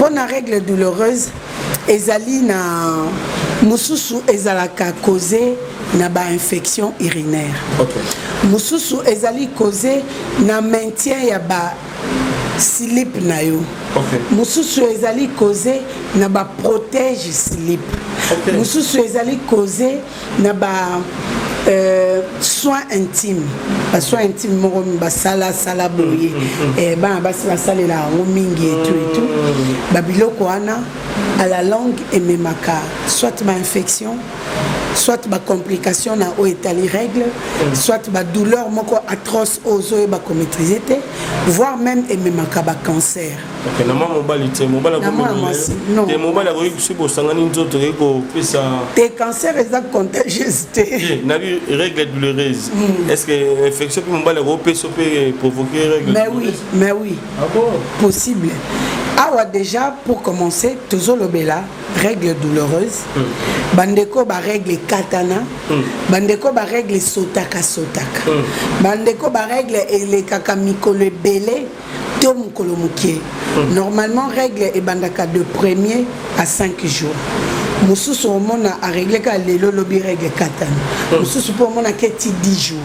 Pour la règle douloureuse, ezali na mususu ezalaka causé na ba infection urinaire. Mususu ezali causé na maintien ya ba slip na yo. Mususu ezali causé na ba protège slip. Mususu ezali causé na ba soins intimes. Ba soins intimes moko ba sala boye. Ba sala la mingi et tout. Ba biloko wana à la longue et memaka soit ma infection, soit ma complication na o étali règle, soit ma douleur moko atroce aux os et ba maîtriser, voire même et memaka ba cancer. OK, na mobile non. Des mobile a eu sur sangani nzoto ko pesa. Des cancers exact contagiosité. Na règle douloureuse. Est-ce que infection puis mobile a peut provoquer règle? Mais oui. Ah bon? Possible. Ah déjà pour commencer, toujours le bela règle douloureuse. Bandeko ba règle katana. Bandeko ba règle sotaka. Bandeko ba règle ele kakamiko le belé tom kolomukie. Normalement règle et bandaka de 1er à 5 jours. Mususu omona a réglé ka lelo lobi règle katana. Mususu pour mona keti 10 jours.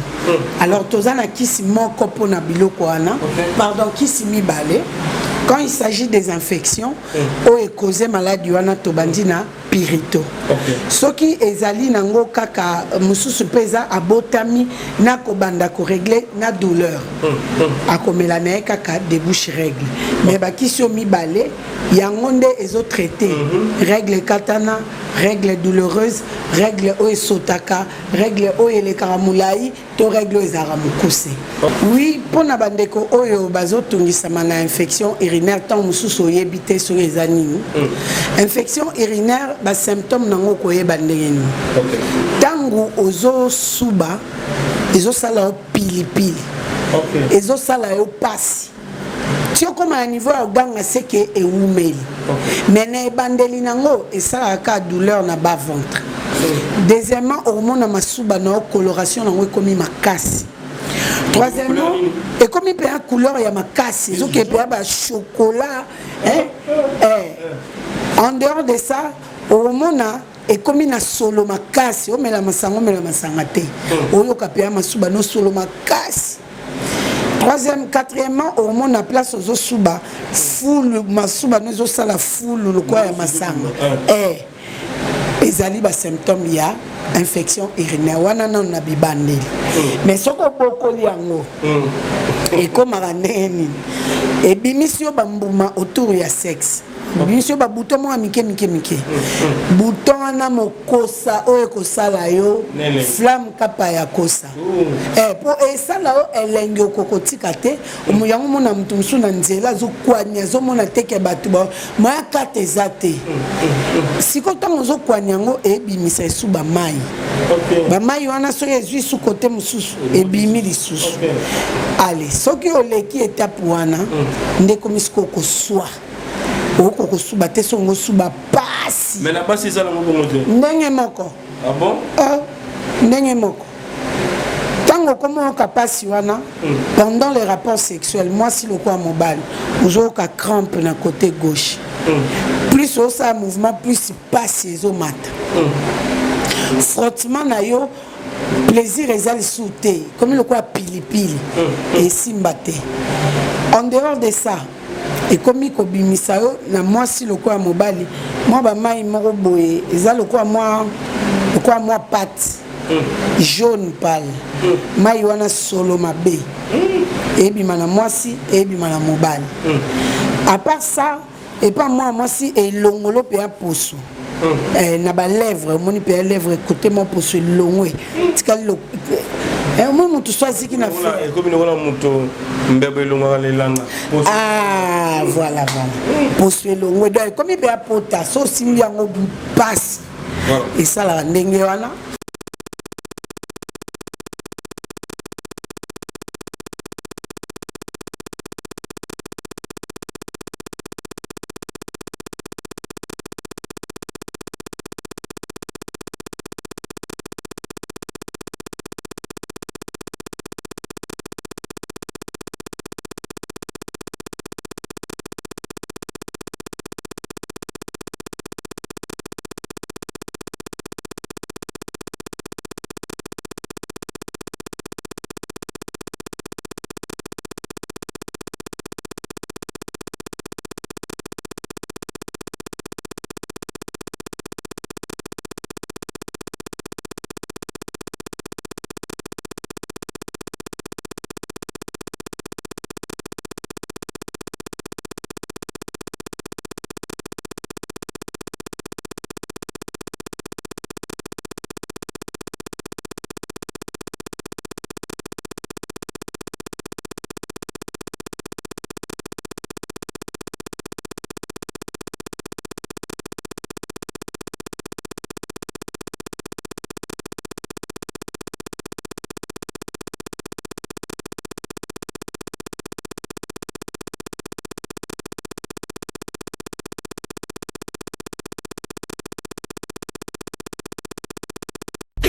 Alors tozana kisi moko pona biloko wana. Pardon, kisi mibale. Quand il s'agit des infections, ou est causé maladie wana tobandina pirito. Ce qui ezali nango kaka mususu peza abotami na kobanda ko régler na douleur. Akomela na kaka débouche règle. Mais ba kisio mibale yangonde ezo traité règle katana, règle douloureuse, règle o sotaka, règle o ele karamulai, to règle ezara mukuse. Oui, pona bandeko oyo bazotungisa mana infection urinaire tant mususu oyebite sur les anini. Infection urinaire ba symptômes nango koyeba ndenge. Tangu ozo suba ezo sala pilipili. Ezo sala yo pasi. Si on commence à niveau à ganga c'est que est oumeli. Mais na bandeli nango et ça a douleur na bas ventre. Deuxièmement, hormone na masuba na coloration nango comme makasi. Troisièmement, et comme il peut avoir couleur ya makasi, zo ke peut avoir chocolat en dehors de ça, hormone et comme il a solo makasi, o mela masangate. Oyo ka peut avoir masuba no solo makasi. Quatrièmement, hormone à place aux osuba, full masuba nous os la full le quoi ya masanga. Ezali ba symptômes ya infection urinaire wana na na bibandeli. Mais soko bokoli yango. Et comme raneni. Et bimisio bambuma autour ya sexe. Bimisio ba bouton mo mike. Bouton na mokosa oyo kosala yo flamme kapa ya kosa. Pour esala yo elenge okokotika te omuyango mona mutu musu na nzela zo kwanya zo mona teke batu ba moya kate ezate. Siko tango zo kwanya ngo ebimisa esu ba mai. Ba mai wana so ezwi su kote mususu ebimi lisusu. Allez, soki oleki étape wana ndeko misiko koswa. Oko suba te songo suba pasi. Mais la passe ça la moto. Ndenge moko. Ah bon? Ndenge moko. Tango comment kapasi wana pendant les rapports sexuels, moi si le quoi mobile, ozo ka crampe na côté gauche. Plus au ça mouvement plus passe les mat. Frottement na yo plaisir ezali souté comme le quoi pili et simbate. En dehors de ça, et comme il kobimisa yo na moi si le quoi mobile, moi ba mai moko boye, eza le quoi moi pâte jaune pâle. Mai wana solo mabe. Et bima na moi si et bima na mobile. À part ça, et pas moi si et longolo pe a poso. Na ba lèvre, moni pe lèvre côté mon poso longwe. Tikali lo moi mon tout choisi qui n'a fait. Comme nous on monto mbebe longa lelanga. Ah voilà. Poso longwe donc comme il peut apporter so simbi yango passe. Et ça la ndenge wana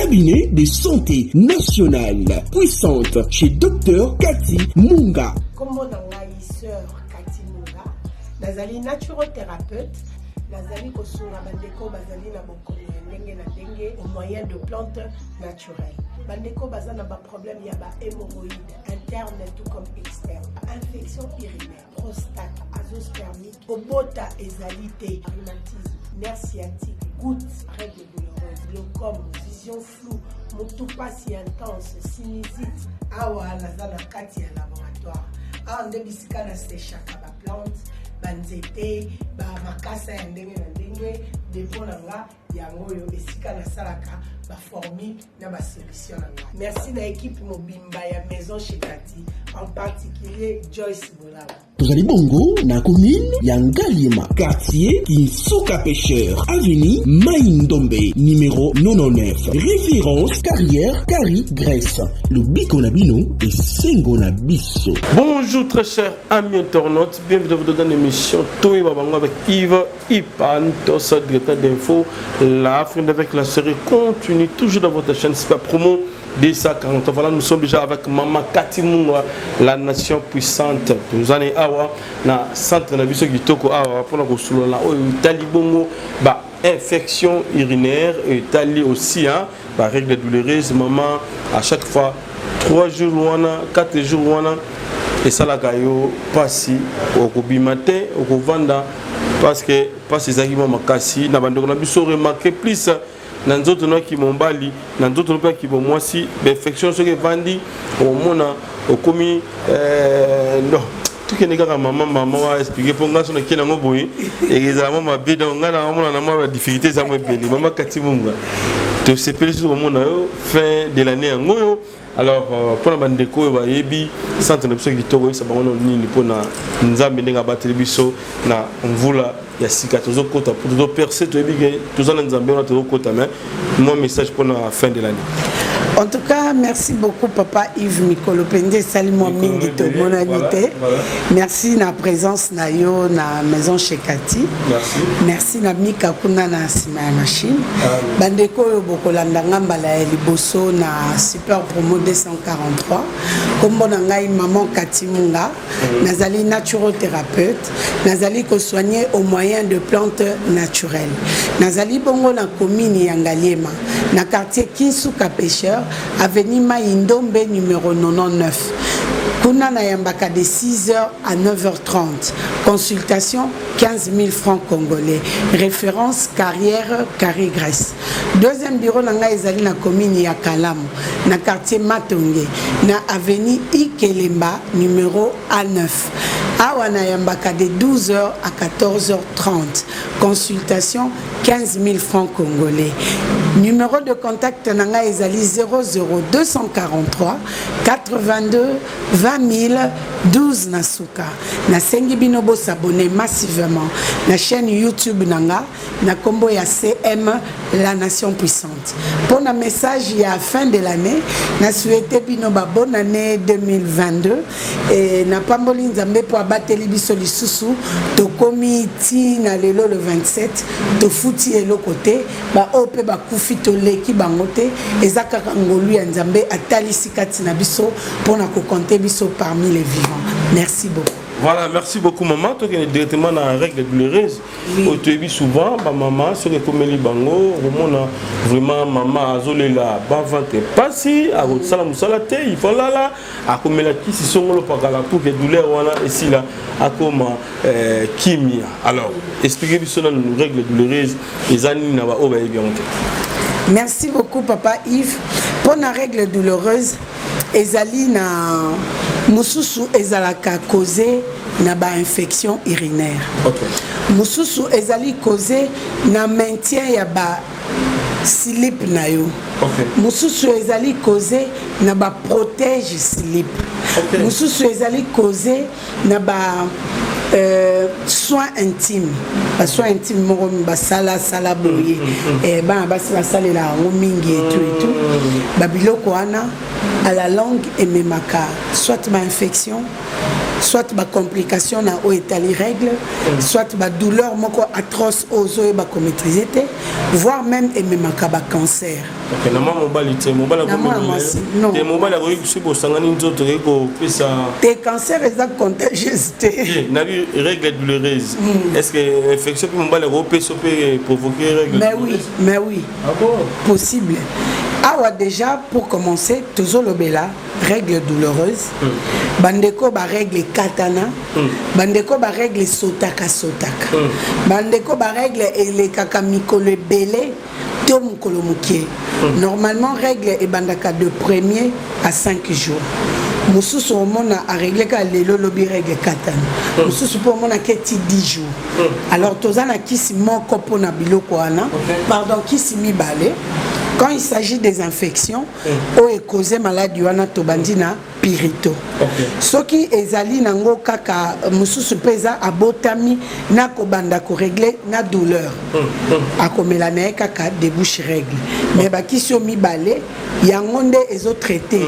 cabinet de santé nationale puissante chez Dr Cathy Munga. Comment dans la sœur Cathy Munga, nazali naturothérapeute, nazali kosunga bandeko bazali na bokono ndenge na ndenge au moyen de plantes naturelles. Bandeko bazana ba problème ya ba hémorroïdes interne tout comme externe, infection urinaire, prostate, azoospermie, obota ezalité, rhumatisme, nerf sciatique, gouttes, règles douloureuses, glaucome, vision floue, motopathie intense, sinusite. Awa nazana kati ya laboratoire. Awa nde bisika na séchaka ba plante, banzete, ba makasa ya ndenge na ndenge, dépôt nanga yango yo esika na salaka ba formule na ba solution nanga. Merci na équipe mobimba ya maison chez Cathy, en particulier Joyce Bolala. Tozali bongo na commune ya Ngalima, quartier Kinsuka Pêcheur, avenue Maïndombe, numéro 99. Référence carrière Kari Grèce. Le Biko Nabino et Sengo Nabiso. Bonjour très chers amis internautes, bienvenue dans votre émission Toy Babango avec Yves Ipan, Tosa, directeur d'info. L'Afrique avec la série continue toujours dans votre chaîne Super Promo. Dès ça, 40 ans, voilà, nous sommes déjà avec Maman Cathy Munga, la nation puissante. Nous allons avoir na centre na biso kitoko awa pour nous soulever là. Italie bongo, bah infection urinaire, Italie aussi hein, bah règles douloureuses. Maman à chaque fois 3 jours ouana, 4 jours ouana, et ça la gayo passi au matin au vanda parce que pas ces arguments makasi na bando na biso remarquer plus. Dans d'autres noms qui m'ont bali, dans d'autres noms qui m'ont moi si, l'infection se vendit, au monde, au commis, non. Tout ce que maman a expliqué pour nous, c'est qu'il y a un boy, et les amants m'ont bien dans la difficulté, ça m'a bien. Maman Cathy Munga, tu sais pas sur le monde, fin de l'année en gros. Alors, pour la bande de co, il y a centre de psychologie Toro, ça va nous pour nous amener à battre les bisous, na on voula il y a 6 14 côtés pour nous percer, tout ça nous amener à tout côté mais mon message pour la fin de l'année. En tout cas, merci beaucoup Papa Yves Mikolo Pende, salut mon mingi to mon amité. Merci na présence na yo na maison chez Cathy. Merci. Merci na Mika kuna na sima ya machine. Bandeko yo bokolanda ngamba la liboso na Super Promo 243. Kombo na ngai Maman Cathy Munga, nazali naturothérapeute, nazali ko soigner au moyen de plantes naturelles. Nazali bongo na commune ya Ngaliema, na quartier Kinsuka Pêcheur, avenue Maïndombe numéro 99. Kuna na yambaka de 6h à 9h30. Consultation 15 000 francs congolais. Référence carrière Kari Grèce. Deuxième bureau nanga ezali na commune ya Kalamu, na quartier Matonge, na avenue Ikelemba numéro A9. Awa na yambaka de 12h à 14h30. Consultation 15 000 francs congolais. Numéro de contact nanga ezali 00243 82 20 012 Nasuka. Na sengi binobo s'abonner massivement na chaîne YouTube nanga na kombo ya CM la nation puissante. Pour un message il y a fin de l'année, na souhaité binoba bonne année 2022 et na pamboli nzambe pour abattre biso lisusu to komi ti na lelo le 27 to futi elo côté ba ope ba kufi to leki bangote ezaka ngolu ya nzambe atalisi kati na biso pour na ko compter biso parmi les vivants. Merci beaucoup. Voilà, merci beaucoup maman. Toi qui es directement dans la règle douloureuse. Oui. Tu es souvent, bah maman, sur les comédies bango, vraiment maman azolé la bavante passi, à votre salam salate, il faut là, à comme la qui sont le pagala pour que douleur voilà ici là, à comme kimia. Alors, expliquez-moi sur la règle douloureuse, les années n'a pas obéi bien. Merci beaucoup Papa Yves. Pour la règle douloureuse, ezali na mususu ezalaka causé na ba infection urinaire. Okay. Mususu ezali causé na maintien ya ba slip na yo. Okay. Mususu ezali causé na ba protège slip. Okay. Mususu ezali causé na ba soins intimes. Ba soins intimes moko ba sala boye. Ba la sala la mingi et tout. Ba biloko wana à la longue et memaka soit ma infection soit ba complication na o etali règle, soit ba douleur moko atroce aux os ba ko maîtriser te, voire même et même ba cancer. OK, na maman mobalité, mobile la non. Des mobile la ko si bo sangani nzoto ko pesa. Des cancers exact contagiosité. Na règle douloureuse. Est-ce que infection puis mobile ko pesa peut provoquer règle? Mais oui. Ah bon? Possible. Ah déjà pour commencer, toujours le bela règle douloureuse. Bandeko ba règle katana. Bandeko ba règle sotaka. Bandeko ba règle ele kakamiko le belé. Tom kolomukie. Normalement règle et bandaka de 1er à 5 jours. Moussus au monde a réglé qu'à l'élo lobby règle katana. Moussus pour mon a qu'est 10 jours. Alors tozana qui si mon copo na biloko ana. Pardon qui si mi balé. Quand il s'agit des infections, ou est causé maladie wana tobandina pirito. Ce qui ezali nango kaka mususu peza abotami na kobanda ko régler na douleur. Akomela na kaka débouche règle. Mais ba kisio mi balé yangonde ezo traité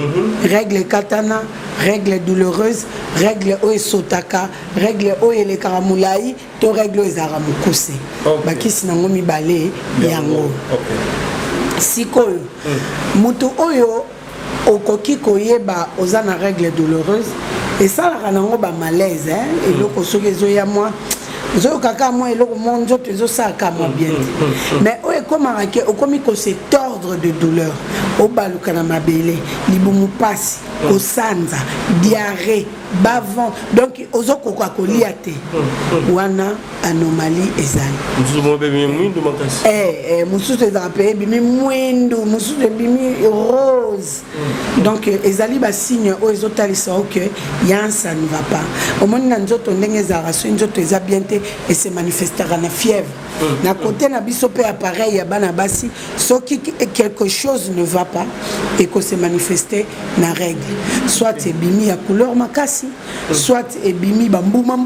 règle katana, règle douloureuse, règle o sotaka, règle o ele karamulai, to règle ezara mukuse. Ba kisi nango mi balé yango. Sikoyo mutu oyo okoki koyeba oza na règle douloureuse et ça la nango ba malaise et loko soki ezoya moi zo kaka moi eloko monjo tezo saka moi bien mais oyo komara ke okomi ko se tordre de douleur obaluka na mabele libumu pasi kosanza diarrhée bavant donc ozoko kwa kolia te wana anomalie ezali mususu bimi mwindu makasi mususu ezapé bimi mwindu mususu bimi rose donc ezali ba signe o ezotalisa que ça ne va pas au moins na nzoto ndenge ezara so nzoto eza bien te et se manifestera na fièvre na côté na biso pe appareil ya bana basi soki quelque chose ne va pas et que se manifester na règle soit ebimi ya couleur makasi soit ebimi ba mbuma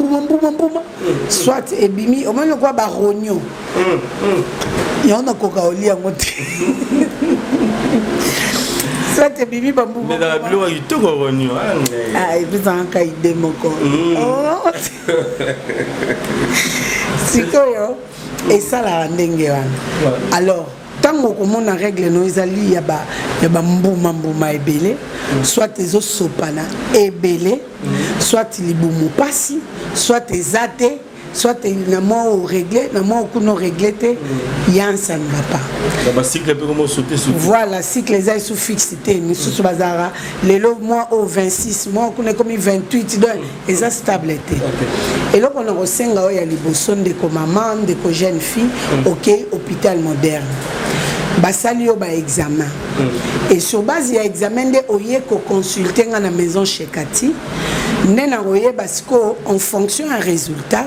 soit ebimi au moins le quoi ba rogno yona koka oli yango te soit ebimi ba mbuma mais dans la bilo il to rogno et puis ça en ide moko sikoyo et ça la ndenge wana alors tango komona règle no ezali ya ba mbuma ebele soit ezo sopana ebele soit libumu pasi soit ezate soit na mo régler na mo kuno régler te ça ne va pas ba cycle peut comment sauter sur voilà cycle ezali sous fixité ni sous bazara lelo mois au 26 mois kuno comme 28 donc eza stable te et là on a resenga ya liboso de ko maman de ko jeune fille OK hôpital moderne basali yo ba examen et sur base ya examen de oye ko consulter na maison chez Kati nena oye basiko en fonction un résultat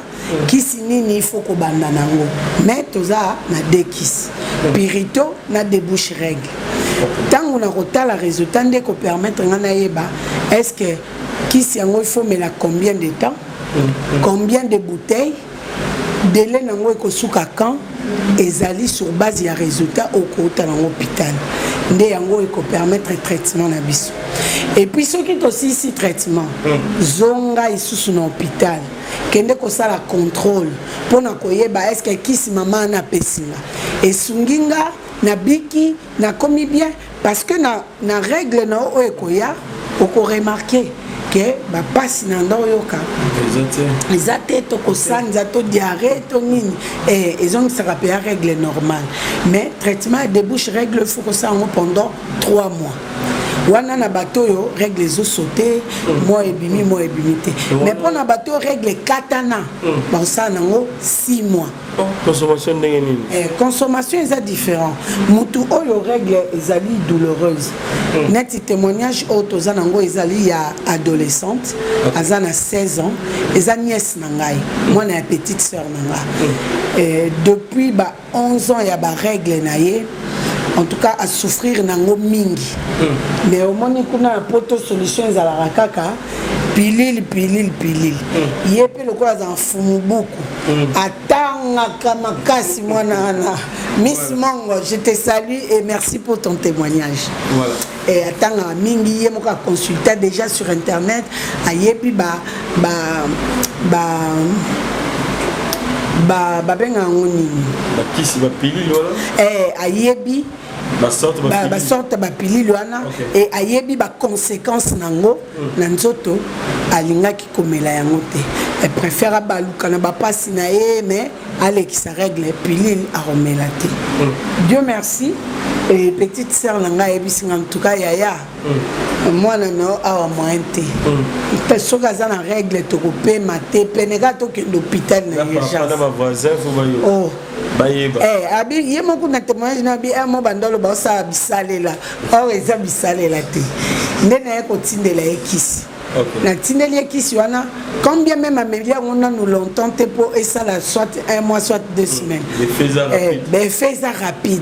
qui sinini il faut ko banda nango mais toza na dekis pirito na débouche règle tant on a rota la résultat de ko permettre ngana yeba est-ce que qui si yango il faut mais la combien de temps combien de bouteilles délai nango ko suka quand ezali sur base ya résultat au côté dans l'hôpital nde yango eko permettre traitement na biso et puis ce qui est aussi ici traitement zonga isusu na hôpital kende ko sala contrôle pona koyeba est-ce que kisi mama na pesinga esunginga na biki na komi bien parce que na règle na o ekoya oko remarquer que ba passe na ndo yoka ezate to ko sanza to diarrhée to nini et ils ont ça rappelle règle normale mais traitement débouche règle faut que ça en pendant 3 mois wana na bateau yo règle les eaux sauter moi ebimi te mais pour na bateau règle katana bon ça nango 6 mois consommation ndenge nini consommation est différent mutu oyo règle ezali douloureuse net témoignage auto za nango ezali ya adolescente azana 16 ans eza nièce na ngai moi na petite sœur na nga depuis 11 ans ya ba règle na ye en tout cas à souffrir nango mingi mais au moins kuna poto solution ezala kaka pilile yepe lokola za mfumu buku atanga kama kasi mwana Miss Mongo, je te salue et merci pour ton témoignage. Voilà. et attends mingi ye moko consulter déjà sur internet ayebi ba benga ngoni ba kisi ba pilule wala ayebi ba sorte ba pilule wana et ayebi ba conséquences nango na nzoto alingaki komela yango te elle préfère baluka na ba pasi na ye mais Alex sa règle pilule a romela te Dieu merci et petite sœur nanga ebisi en tout cas yaya moi non awa moyen te parce que ça na règle to kopé maté penega to ke l'hôpital na urgence ba voisin faut ba yo bayeba abi ye moko na témoignage na bi mo bandolo ba sa bisalela o eza bisalela te ndena ko tindela ekisi na tindeli ekisi wana combien même amélia on a nous longtemps pour et ça la soit un mois soit 2 semaines fais ça rapide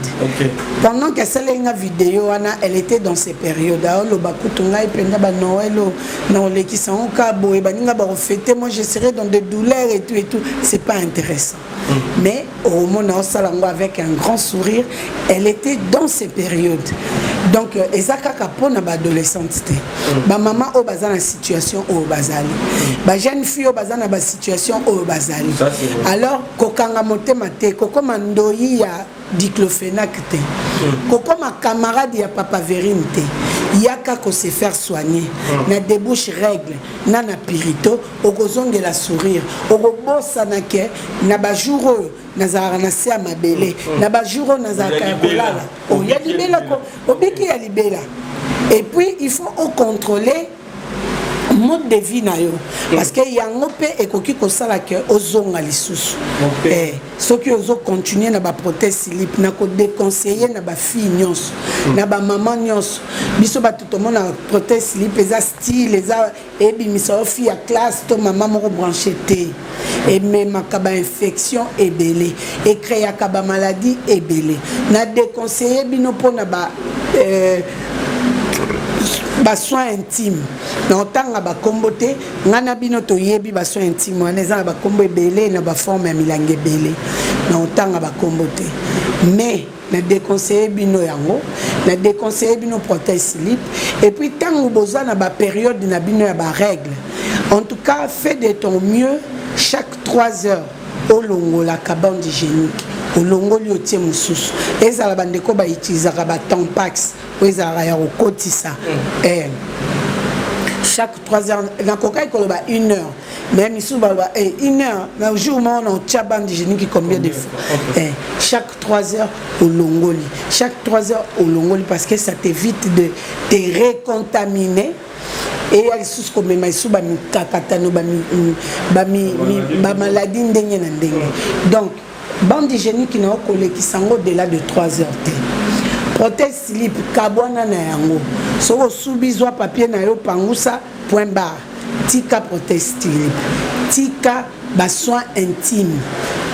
pendant que ça la vidéo wana elle était dans ces périodes le bakutunga ipenda ba Noël non les qui sont au cabo et baninga ba fêter moi je serai dans des douleurs et tout c'est pas intéressant mais au moment où salango avec un grand sourire elle était dans ces périodes donc ezaka kapona ba adolescente ba maman au bazana situation au bazali ba jeune fille au bazana ba situation au bazali alors kokanga motema te kokoma ndoyi ya diclofenac te kokoma camarade ya papa Vérine te yaka ko se faire soigner na débouche règle na pirito okozongela sourire okobosa na ke na ba jour nazara na se mabele na ba jour nazara kolala o ya libela ko obiki ya libela et puis il faut contrôler mode de vie na yo parce que yango pe ekoki ko sala ke ozonga lisusu ce qui ozo continuer na ba prothèse slip na ko déconseiller na ba fille nyonso na ba maman nyonso biso ba tout monde na prothèse slip eza style eza ebi miso fille à classe to maman moko branché te et même akaba infection ebele et créer akaba maladie ebele na déconseiller bino pona ba ba soins intimes na tanga ba kombote ngana bino to yebi ba soins intimes wana eza ba kombo ebele na ba forme ya milange ebele na tanga ba kombote mais na déconseiller bino yango na déconseiller bino prothèse slip et puis tango boza na ba période na bino ya ba règle en tout cas fais de ton mieux chaque 3 heures au longo la cabane hygiénique au longo li otie mususu ezala bandeko ba utilisaka ba tampax ezala ya okotisa chaque 3 heures na kokai ko ba 1 heure même ici ba 1 heure na jour on tia bande hygiénique combien de fois chaque 3 heures au longoli chaque 3 heures au longoli parce que ça t'évite de te recontaminer et il sous comme mais sous ba kakatano ba maladie ndenge na ndenge donc bande hygiénique na okole ki sango delà de 3 heures prothèse slip kabwana na yango soko subizwa papier na yo pangusa point barre tika prothèse slip tika ba soins intimes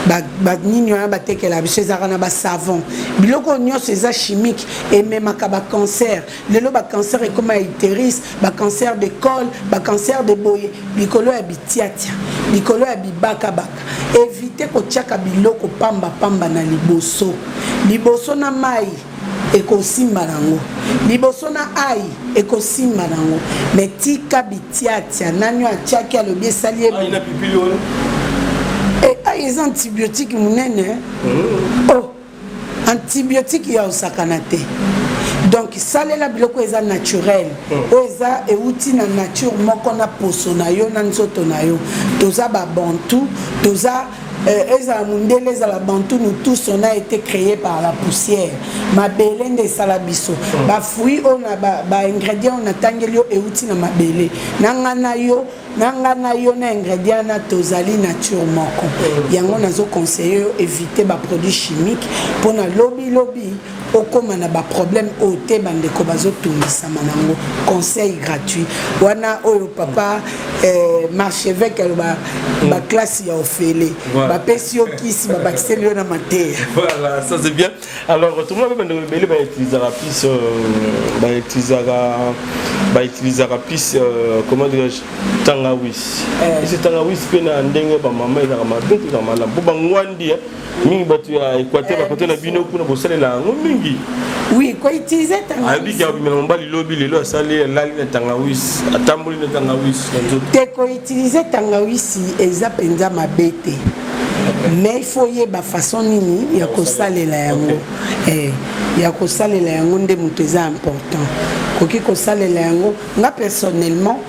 ba nini wana batekela biso ezaka na ba savon biloko nyonso eza chimique et même akaba cancer lelo ba cancer ekoma ya utérus ba cancer de col ba cancer de boye likolo ya bitiatia likolo ya bibaka éviter kotiaka biloko pamba na liboso na mai ekosimba nango liboso na ai ekosimba nango mais tika bitiatia nani atiaki alobi esali les antibiotiques munene antibiotiques ya osakanate donc salela biloko eza naturel eza euti na nature moko na poso na yo na nzoto na yo toza ba bantu toza eza mundele eza la bantu nous tous on a été créés par la poussière mabele nde sala biso ba fruits on a ba ingrédients on a tangelio euti na mabele nangana yo na ingrédients na tozali nature moko yango nazo conseiller éviter ba produits chimiques pour na lobby okoma na ba problème ote bandeko bazotungisa manango conseil gratuit wana oyo papa marche avec ba classe ya ofele ba pesio kisi ba bakiseli na mate. Voilà, ça c'est bien. Alors tout le monde va utiliser la piste comment dirais-je tangawis. Et c'est tangawis pena ndenge ba mama eza ma betu za malamu ba ngwandi mingi batu ya Équateur côté na bino kuna bosale la mingi. Oui, quoi utiliser tangawizi. Abi ki abi mena mbali lobi lelo asali lali na tangawizi, atambuli na tangawizi. Te ko utiliser tangawizi eza penza mabete. Mais il faut y avoir façon nini ya kosalela yango. Ya kosalela yango nde mutu eza important. Koki kosalela yango nga personnellement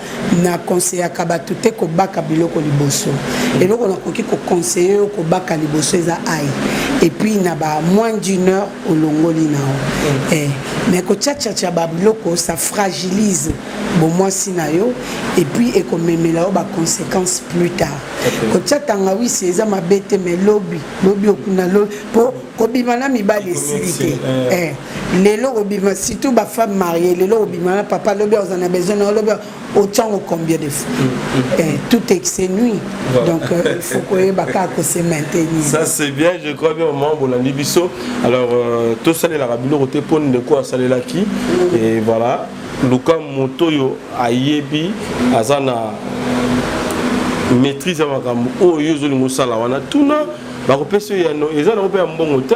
na conseiller akabatu te ko baka biloko liboso. Et donc on a koki ko conseiller ko baka liboso eza aïe. Et puis na ba moins d'une heure au longoli nao. Mais ko tchatcha ba biloko ça fragilise bon moi sinayo et puis et ko memela ba conséquences plus tard. Ko tchatanga oui c'est eza mabete mais lobby okuna lo po ko bimana mibale silité. Lelo obima surtout ba femme mariée lelo obima papa lobby on a besoin lobby au temps combien de fois. Tout excès nuit. Donc il faut que baka ko se maintenir. Ça c'est bien, je crois bien au moment où on biso. Alors tout ça la rabilo roté pon de quoi ça là qui et voilà. Luka motoyo ayebi azana maîtrise amakambo oyo zolingo sala wana tuna ba kopesa ya no ezana ope mbongo te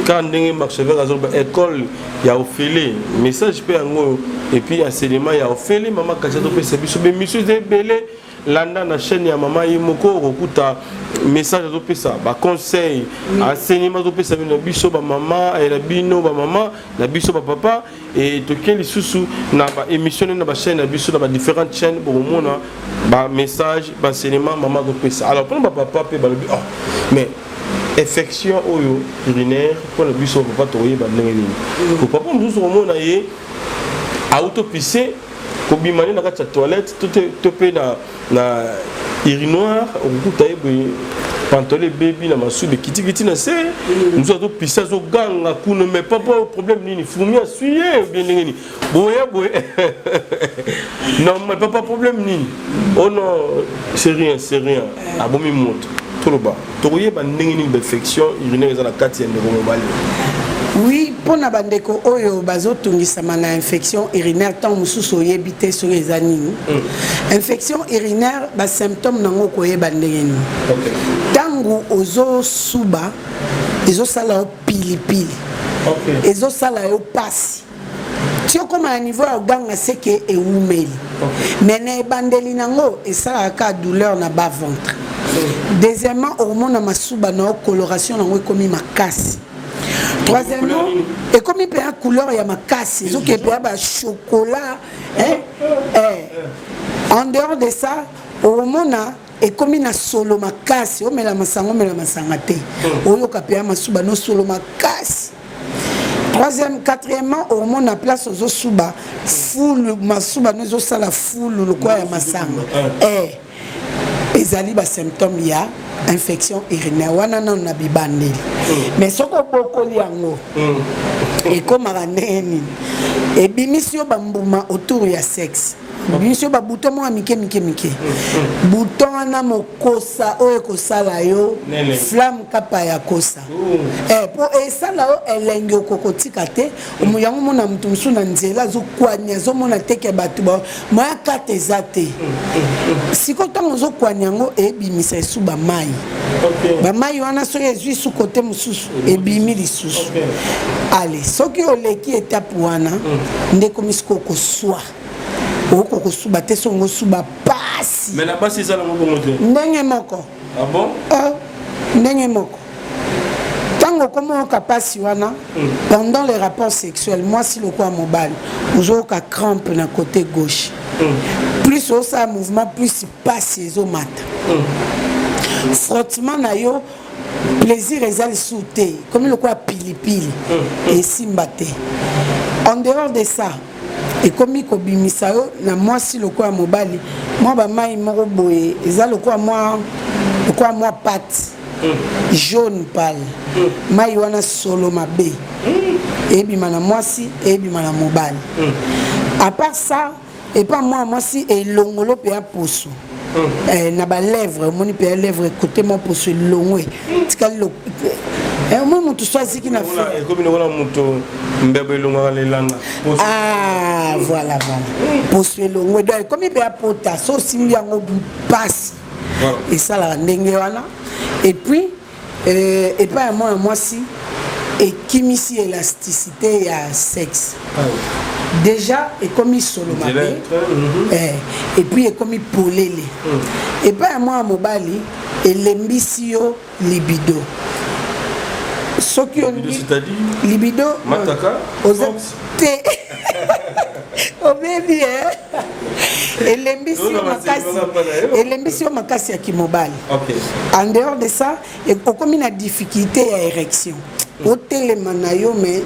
quand ndenge marché vers azoba école ya ofele message pe yango et puis enseignement ya ofele mama kacha to pesa biso be miso de belé landa na chaîne ya mama yimoko okuta message to pesa ba conseil enseignement to pesa bino biso ba mama et la bino ba mama la biso ba papa et to keli susu na ba émission na ba chaîne na biso na ba différentes chaînes pour mona ba message ba enseignement mama to pesa alors pour ba papa pe ba oh mais infection oyo urinaire pour le biso papa to yeba ndenge ni ko papa musu ko mona ye autopisser ko bimani na kati ya toilette to pe na urinoir okuta yebo pantole baby na masube kiti na se nous autres pisa zo ganga kuna mais pas problème nini fumia suye bien nini boye non mais pas problème nini oh non c'est rien abomi moto tout le bas to yeba ndenge ni infection urinaire za na kati ya ndeko mobali. Oui, pour na bandeko oyo bazotungisa na infection urinaire tant mususu oyebite sur les anini. Infection urinaire ba symptôme nango koyeba ndenge ni. Tangu ozo suba ezo sala pilipili. Ezo sala yo pasi. Tio comme à niveau ya ganga seke e umeli. Mais na bandeli nango esala ka douleur na bas ventre. Deuxièmement, hormone na masuba na coloration nango komi makasi. Troisièmement, et comme il peut y avoir couleur, il y a ma casse, il peut y avoir chocolat. En dehors de ça, au moment et comme il y a solo ma casse, on met la massangate, on y a ma suba no solo ma casse. Troisième, quatrièmement, au moment na place aux suba, full ma suba no sala full le quoi ya masanga. Ezali ba symptômes ya infection urinaire wana na na bibandeli mais soko bokoli yango et comme raneni et bimisio bambuma autour ya sexe bimisio ba bouton mo mike bouton na mokosa oyo kosala yo flamme kapa ya kosa pour esala yo elenge okokotika te omuyango mona mutu musu na nzela zo kwanya zo mona teke batu ba moya kate ezate siko tango zo kwanya ngo ebimisa esu ba mai ba mai wana so ezwi su kote mususu ebimi lisusu allez soki oleki étape wana ndeko misiko koswa oko suba te songo suba pasi mais la base ça la moto ndenge moko ah bon ndenge moko tango comment kapasi wana pendant les rapports sexuels moi si le quoi mobile ozo ka crampe na côté gauche plus au ça mouvement plus passe les mata frottement na yo plaisir ezali sauté comme le quoi pilipili et simbate en dehors de ça et comme il kobimisa yo na moi si le quoi mobile moi ba mai moko boye eza le quoi moi pâte jaune pâle mai wana solo mabe et bima na moi si et bima na mobile à part ça et pas moi si et longolo pe a poso na ba lèvre moni pe lèvre côté mon poso longwe tikali lo moi mutu choisi qui na fait comme nous on mutu mbebe longa lelanga ah voilà poso longwe donc comme il pe a pota so simbi yango passe et ça la ndenge wana et puis et pas moi si et kimisi élasticité ya sexe déjà et comme solo mabé et puis et comme polele et pas moi mobali et l'embisio libido soki on c'est-à-dire libido mataka te oh baby et l'embisio makasi ya kimobali en dehors de ça et comme une difficulté à érection au téléma na yo mais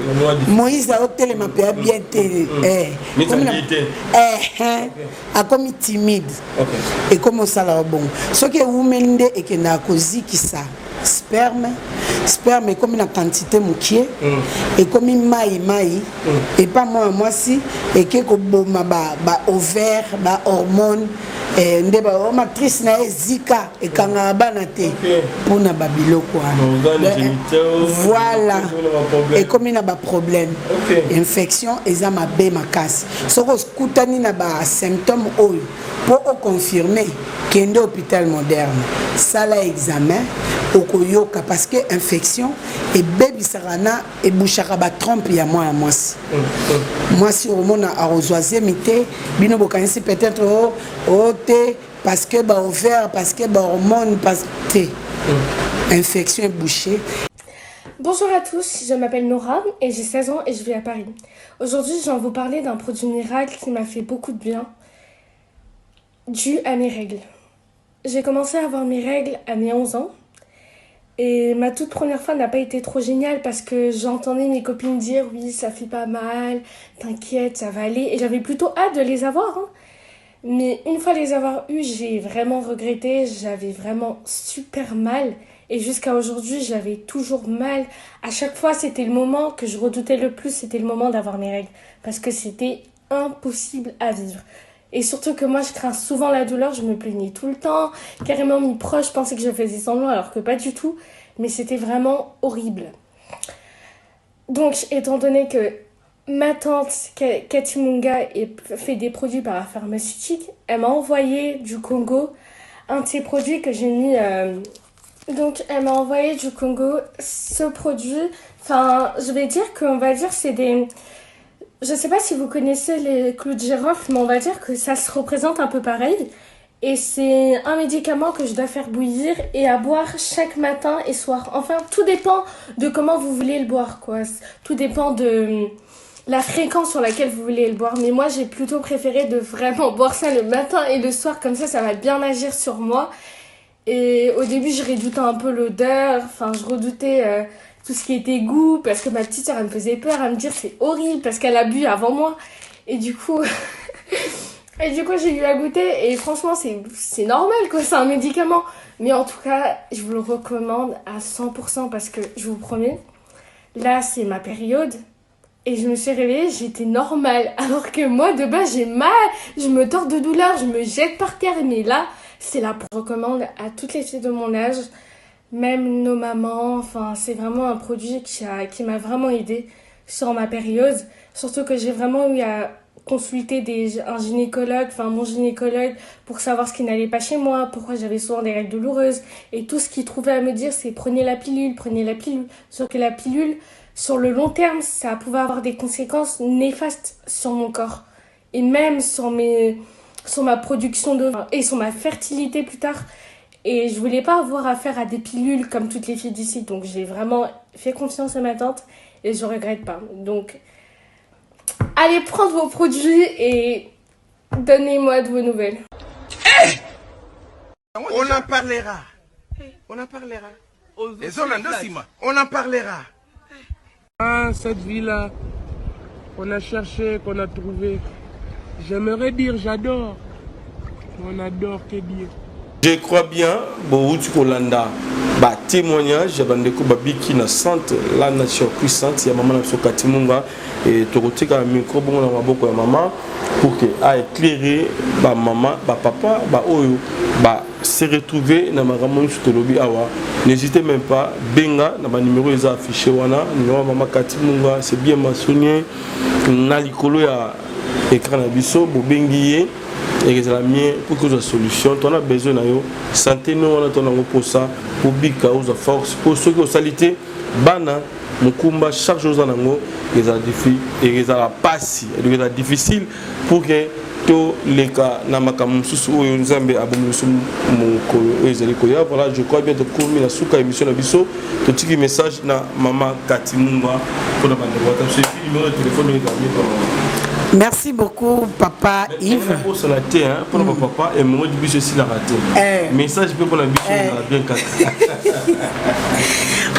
Moïse a au téléma peut bien a comme timide et comme ça là bon ce que vous mende et que na kozi qui ça sperme comme une quantité moukier et comme maï et pas moi si et que boma ba ovaire ba hormone ndeba matrice na zika et kanga bana te pour na babiloko voilà et comme il a ba problème infection et ma bé makasi soko skutani na ba symptômes oyo pour confirmer kende hôpital moderne ça la examen okoyoka parce que infection et baby sarana et bouchara ba trompe ya moi si hormone a rejoisé mité bino bokanisi peut-être parce que bah ovaire parce que bah hormone parce que infection bouchée. Bonjour à tous, je m'appelle Nora et j'ai 16 ans et je vis à Paris. Aujourd'hui, je vais vous parler d'un produit miracle qui m'a fait beaucoup de bien, dû à mes règles. J'ai commencé à avoir mes règles à mes 11 ans et ma toute première fois n'a pas été trop géniale parce que j'entendais mes copines dire « oui, ça fait pas mal, t'inquiète, ça va aller » et j'avais plutôt hâte de les avoir. Mais une fois les avoir eus, j'ai vraiment regretté, j'avais vraiment super mal. Et jusqu'à aujourd'hui, j'avais toujours mal. À chaque fois, c'était le moment que je redoutais le plus, c'était le moment d'avoir mes règles. Parce que c'était impossible à vivre. Et surtout que moi, je crains souvent la douleur, je me plaignais tout le temps. Carrément, mes proches pensaient que je faisais semblant alors que pas du tout. Mais c'était vraiment horrible. Donc, étant donné que ma tante Cathy Munga fait des produits par la pharmaceutique, elle m'a envoyé du Congo un de ces produits que j'ai mis... Donc elle m'a envoyé du Congo ce produit. Enfin, je vais dire qu'on va dire c'est des... Je sais pas si vous connaissez les clous de girofle, mais on va dire que ça se représente un peu pareil. Et c'est un médicament que je dois faire bouillir et à boire chaque matin et soir. Enfin, tout dépend de comment vous voulez le boire, quoi. Tout dépend de la fréquence sur laquelle vous voulez le boire. Mais moi, j'ai plutôt préféré de vraiment boire ça le matin et le soir. Comme ça va bien agir sur moi. Et au début, je redoutais un peu l'odeur. Enfin, je redoutais tout ce qui était goût. Parce que ma petite sœur, elle me faisait peur à me dire c'est horrible parce qu'elle a bu avant moi. Et du coup... j'ai eu à goûter et franchement c'est normal quoi, c'est un médicament. Mais en tout cas, je vous le recommande à 100% parce que je vous promets, là c'est ma période et je me suis réveillée, j'étais normale. Alors que moi de base j'ai mal, je me tords de douleur, je me jette par terre. Mais là, c'est là pour recommande à toutes les filles de mon âge, même nos mamans. Enfin, c'est vraiment un produit qui m'a vraiment aidée sur ma période. Surtout que j'ai vraiment eu à consulter un gynécologue, enfin mon gynécologue, pour savoir ce qui n'allait pas chez moi, pourquoi j'avais souvent des règles douloureuses, et tout ce qu'il trouvait à me dire c'est prenez la pilule. Sauf que la pilule, sur le long terme, ça pouvait avoir des conséquences néfastes sur mon corps, et même sur ma production d'ovaires, et sur ma fertilité plus tard. Et je voulais pas avoir affaire à des pilules comme toutes les filles d'ici, donc j'ai vraiment fait confiance à ma tante, et je regrette pas. Donc allez prendre vos produits et donnez-moi de vos nouvelles. On en parlera. On en parlera. On en parlera. Ah, cette vie-là qu'on a cherché, qu'on a trouvé. J'aimerais dire j'adore. On adore, que dire. Je crois bien, Bohut Kolanda, témoignage, Jabandeko Babiki na centre, la nation puissante, il y a maman Natso Katimunga, et Torotika micro, bon, on a beaucoup de maman, pour que, à éclairer, maman, papa, oyo, se retrouver dans ma ramon Chutolobi Awa. N'hésitez même pas, Benga, dans ma numéro, ils ont affiché, wana, numéro maman Katimunga, c'est bien mentionné, Nalikolo, ya écran à biso, Bobengiye. et que la mienne pour que la solution on a besoin de santé nous on attend pour ça pour bika aux force pour ceux qui ont salité bana mukumba chaque jour dans ngo ils a défi et ils a passi et c'est difficile pour que tous les cas na makamu susu oyo nzambe abomusu mukolo ezali koya. Voilà, je crois bien de komi na suka émission na biso to tiki message na mama Katimumba pour la bande de WhatsApp numéro de téléphone de Merci beaucoup, papa Yves. Pour ça, pour le papa, et moi, du biche aussi la raté. Message pour la biche, bien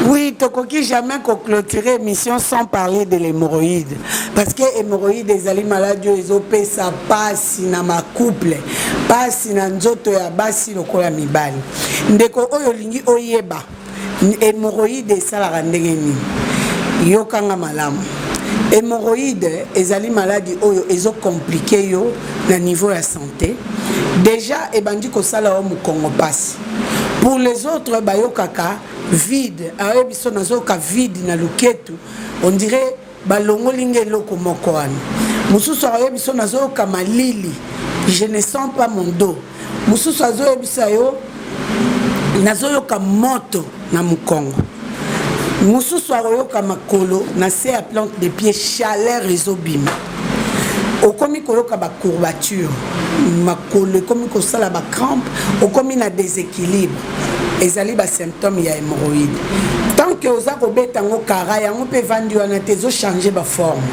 oui, tu ne jamais clôturer l'émission sans parler de l'hémorroïde. Parce que l'hémorroïde, les aliments malades, ils ont fait ça passe dans ma couple, passe dans nzoto ya basi lokola mibali. Ndeko oyo lingi oyeba. Hémorroïde ça la rendengeni. Yokanga malamu. Hémorroïdes, les maladies ils ont compliqué yo na niveau de la santé. Déjà, et bandi ko sala o Congo passe. Pour les autres, bayo kaka vide, ayo biso nazoka vide na luketu, on dirait balongo linge loko mokoani. Mususu ayo biso nazoka malili, je ne sens pas mon dos. Mususu ayo biso yo nazoka moto na mukongo. Mususu aroyoka makolo na se à plante de pied chaleur ezobima. Okomi koyoka ba courbature, makolo komi ko sala ba crampe, okomi na déséquilibre. Ezali ba symptômes ya hémorroïde. Tant que oza ko betango kara yango pe vandi wana tezo changer ba forme.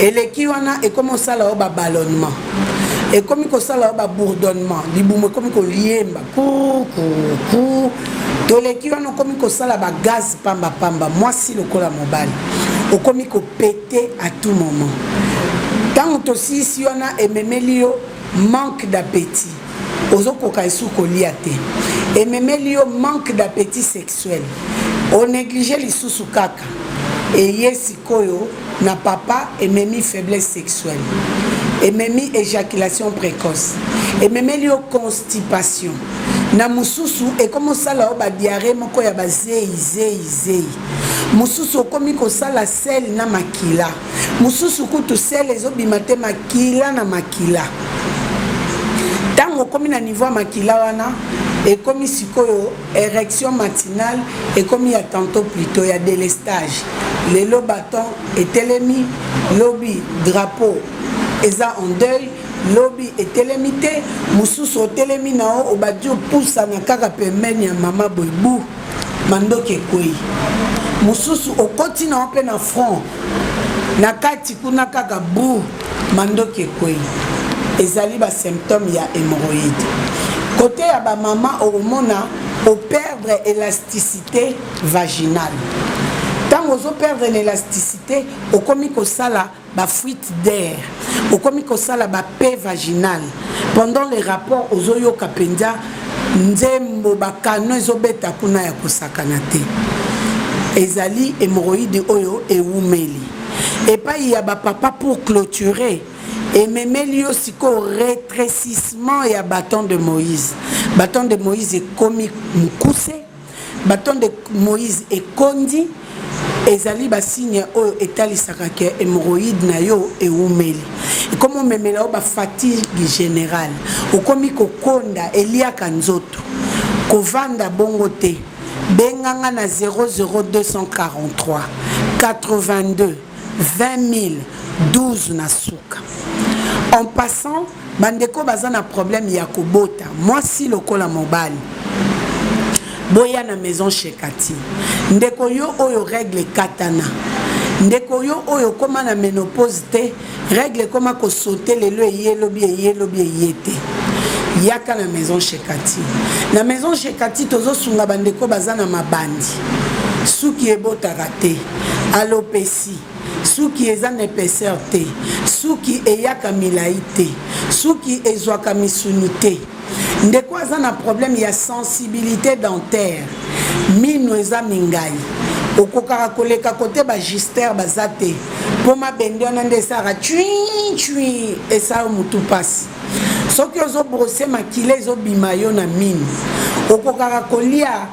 Et les qui wana et comme sala ba ballonnement. Et comme ko sala ba bourdonnement, libumo comme ko liemba, kou. Toleki wana komi ko sala ba gaz pamba pamba moi si le kola mobile o komi ko péter à tout moment. Tant aussi si on a ememelio manque d'appétit ozo koka esu ko liate ememelio manque d'appétit sexuel on néglige les sous kaka et yesi koyo na papa ememi faiblesse sexuelle ememi éjaculation précoce ememelio constipation na mususu et comme ça là ba diarrhée moko ya ba zei mususu komi ko sala sel na makila mususu kutu sel ezobimate makila na makila tango komi na niveau makila wana et comme sikoyo érection matinale et comme il y a tantôt plutôt il y a délestage les lo bâton et telemi lobi drapeau eza en deuil lobby et télémité mususu télémi nao obadio poussa na kaka pembeni ya mama boibu mandoke kwei mususu okoti na ope na front na kati kuna kaka bu mandoke kwei ezali ba symptômes ya hémorroïde côté ya ba mama hormona au perdre élasticité vaginale. Tant aux perdre l'élasticité, au comique au sala, ba fuite d'air, au comique au sala, ba paix vaginale. Pendant les rapports aux oyo kapenda, nzembo bakano ezobeta kuna ya kosakanate. Ezali hémorroïde oyo e umeli. Et pas il y a ba papa pour clôturer. Et même aussi qu'au rétrécissement et à bâton de Moïse. Bâton de Moïse est commis mukuse. Bâton de Moïse est condi. Ezali ba signe o etalisaka ke hémorroïde na yo e umeli. Et comme on memela ba fatigue générale. O komi ko konda elia kanzoto. Ko vanda bongote. Benganga na 00243 82 20 000 12 na suka. En passant, bandeko bazana problème ya kobota. Moi si lokola mobali. Boya na maison chez Kati. Ndeko yo oyo règle katana. Ndeko yo oyo koma na ménopause te, règle koma ko sauter lelo yelobi yete. Yaka na maison chez Kati. Na maison chez Kati tozo sunga bandeko bazana mabandi. Suki ebota raté. Alopécie. Suki ezana épaisseur te. Suki eyaka milaïté. Suki ezwaka misunité. Ndeko azana problème ya sensibilité dentaire. Mino eza mingai. Okokara koleka kote ba gister bazate. Poma bende ona ndesara chui esa mutu passe. Soki ozo brosser makile ezo bimayo na mine. Okokara kolia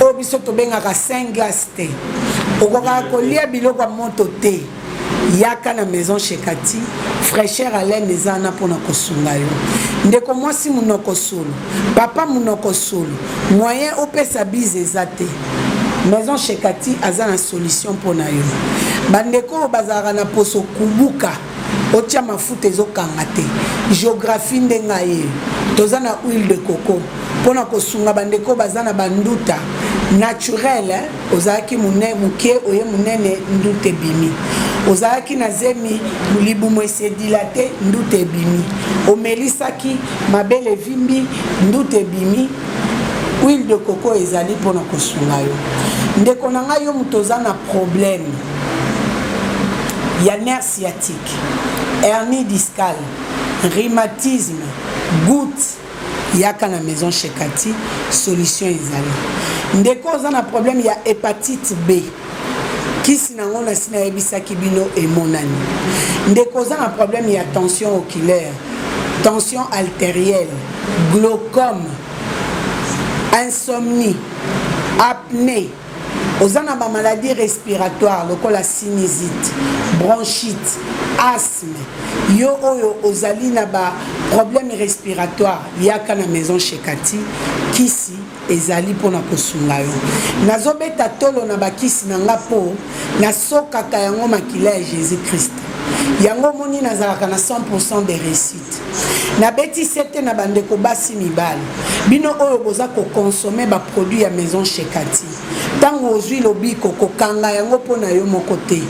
obiso to bengaka 5 glace te. Okokara kolia biloko moto te. Yaka na maison chez Kati, fraîcheur haleine eza na mpona kosunga yo ndeko mwasi munoko solo papa munoko solo moyen opesa bize eza te maison Shekati aza na solution mpona yo bandeko bazalaka na poso kubuka otia mafuta ezokanga te géographie ndenga ye toza na huile de coco mpona kosunga bandeko baza na banduta naturel ozalaki moke oye monene nduta ebimi ozalaki na zemi libumu esedila te nduta ebimi omelisaki mabele evimbi nduta ebimi huile de coco ezali mpona kosunga yo ndeko na ngai yo moto oza na problème ya nerf sciatique hernie discale rhumatisme goutte yaka na maison Shekati solution ezali ndeko oza na problème ya hépatite B kisi nango na sina yebisaki bino emonani ndeko oza na problème ya tension oculaire tension artérielle glaucome insomnie apnée oza na ba maladie respiratoire lokola sinusite bronchite asthme yo oyo ozali na ba problème respiratoire yaka na maison Shekati kisi ezali mpona kosunga yo nazobeta tolo na bakisi na nga po nasokaka yango makila ya Jésus Christ yango moni nazalaka na 100% de réussite nabeti sete na bandeko basi mibali bino oyo boza kokonsome baproduit ya maison Shekati ntango ozwi lobiko kokanga yango mpona yo moko te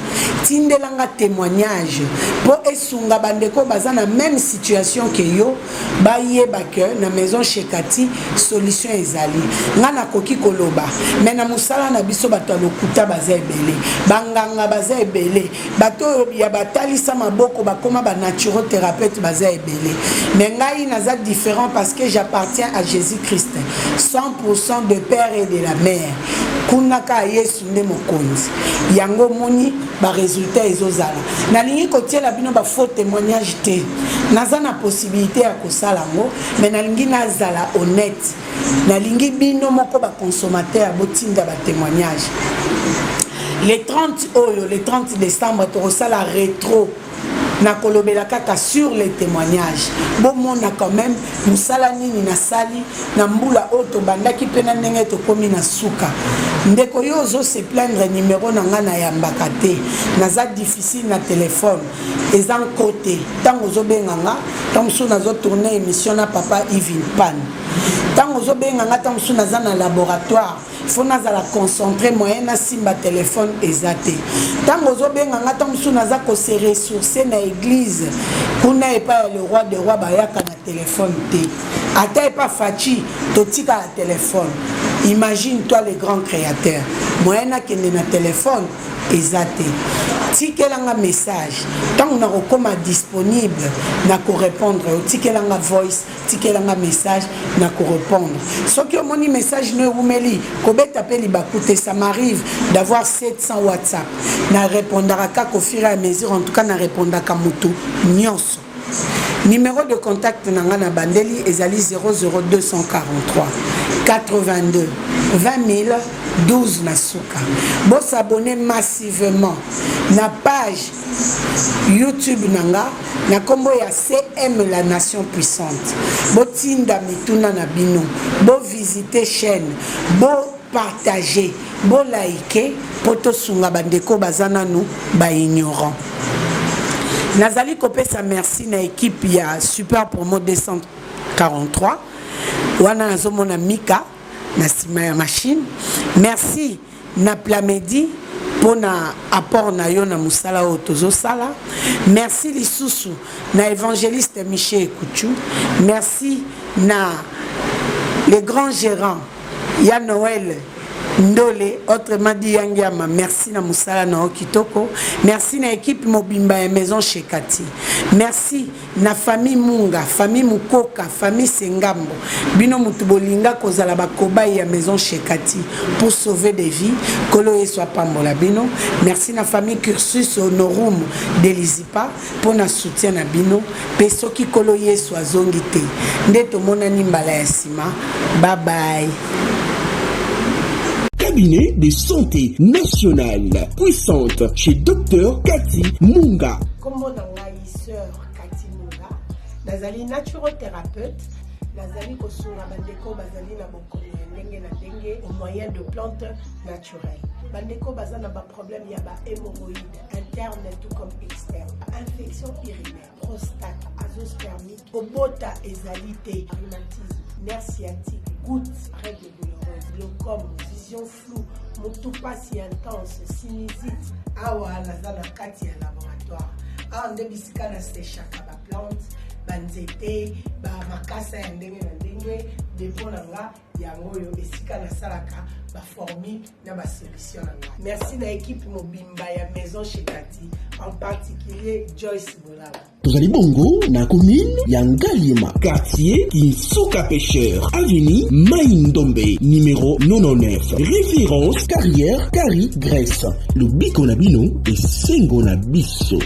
tindelanga témoignage mpo esunga bandeko baza na même situation ke yo bayeba ke na maison Shekati solution ezali nga nakoki koloba me na mosala na biso bato ya lokuta baza ebele banganga baza ebele bato oyo ya batalisa maboko bakoma banaturothérapeuta baza ebele me ngai naza différent parce que j'appartiens à Jésus-Christ 100% de père et de la mère kunaka Yesu nde mokonzi yango moni ba résultat ezozala nalingi kotiela bino ba faux témoignage te naza na possibilité ya kosala ngo mais nalingi nazala honnête nalingi bino moko ba consommateur botinda ba témoignage les 30 décembre tokosala rétro nakolobela kaka sur les témoignages bomona quand même musala nini nasali na mbula oto bandaki pena ndenge tokomi na suka ndeko yo ozo se plaindre numéro na nga na yambaka te naza difficile na téléphone eza côté tango ozobenga nga tango mosusu nazotourne émission na papa Yves Pan tango ozobenga nga tango mosusu naza na laboratoire faut nazala concentré moyen na simba téléphone ezate tango ozobenga nga tango mosusu naza kose ressourcer na église kuna epa le roi de roi bayaka na téléphone te ata epa fachi totika la téléphone imagine toi le grand créateur moyen na kende na téléphone ezate tikelanga message tango na kokoma disponible na ko répondre tikelanga voice tikelanga message na ko répondre soki omoni message no umeli kobeta peli bakute ça m'arrive d'avoir 700 WhatsApp na répondra ka ko fur et à mesure en tout cas na répondra ka mutu nyonso numéro de contact nanga na bandeli ezali 00243 82 20 012 na suka bo s'abonner massivement na page YouTube nanga na kombo ya CM la nation puissante bo tinda mituna na bino bo visiter chaîne bo partager bo liker poto sunga bandeko bazana nu ba ignorant nazali kopesa merci na équipe ya Super Promo 243 wana nazomona Mika na sima ya machine merci na Plamedi pona apport na yo na musala o tozo sala merci lisusu na évangéliste Michel Kouchou merci na les grands gérants ya Noël Ndole, autrement dit Yangiama, merci na musala na okitoko, merci na équipe mobimba ya maison Shekati, merci na famille Munga, famille Mukoka, famille Sengambo, bino mutubolinga kozala bakoba ya maison Shekati pour sauver des vies, kolo eswa pambola bino, merci na famille Cursus Honorum d'Elizipa pour na soutien na bino, peso ki kolo yeswa zongite, ndeto mona nimbala ya sima, bye bye. Cabinet de santé nationale puissante chez Dr Cathy Munga. Comment dans la sœur nazali naturothérapeute. Nazali kosunga bandeko bazali na bokono ndenge na ndenge au moyen de plantes naturelles. Bandeko bazana ba problème ya ba hémorroïdes interne tout comme externe, infection urinaire, prostate, azoospermie, obota ezalité, rhumatisme, nerf sciatique, gouttes, règles douloureuses, glaucome, vision floue, motopathie intense, sinusite. Awa nazana kati ya laboratoire. Awa nde bisika na séchaka ba plante banzete ba makasa ya ndenge na ndenge depo na nga yango yo esika na salaka ba formule na ba solution na nga. Merci na équipe mobimba ya maison chez Tati, en particulier Joyce Bolala. Tozali bongo na commune ya Ngaliema, quartier Kinsuka Pêcheur, avenue Maïndombe, numéro 99. Référence carrière Carrie Grèce. Le Biko na bino et Sengo na biso.